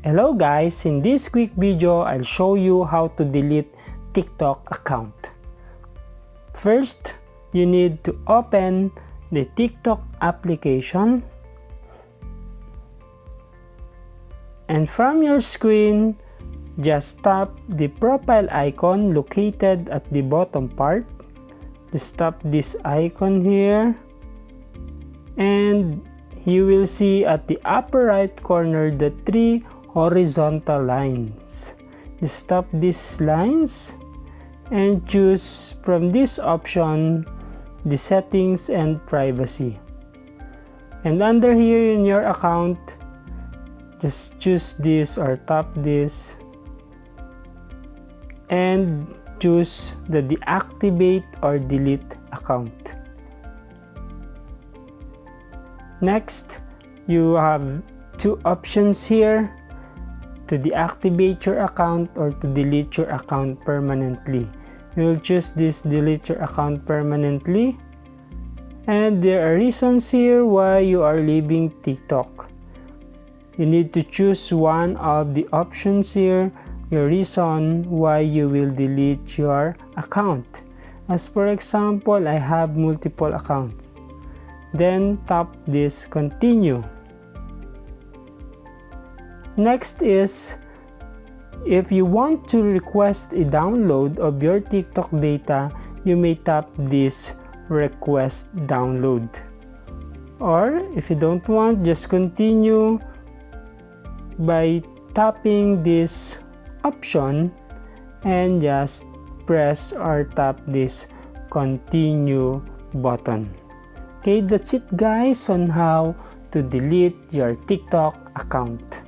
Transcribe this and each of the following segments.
Hello guys, in this quick video, I'll show you how to delete TikTok account. First, you need to open the TikTok application. And from your screen, just tap the profile icon located at the bottom part. Just tap this icon here. And you will see at the upper right corner the three horizontal lines. Just tap these lines and choose from this option the settings and privacy. And under here in your account, just choose this or tap this and choose the deactivate or delete account. Next, you have two options here: to deactivate your account or to delete your account permanently. You will choose this delete your account permanently, and there are reasons here why you are leaving TikTok. You need to choose one of the options here, your reason why you will delete your account. As for example, I have multiple accounts. Then tap this continue. Next is, if you want to request a download of your TikTok data, you may tap this request download. Or if you don't want, just continue by tapping this option and just press or tap this continue button. Okay, that's it guys on how to delete your TikTok account.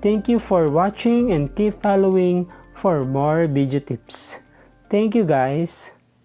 Thank you for watching and keep following for more video tips. Thank you guys.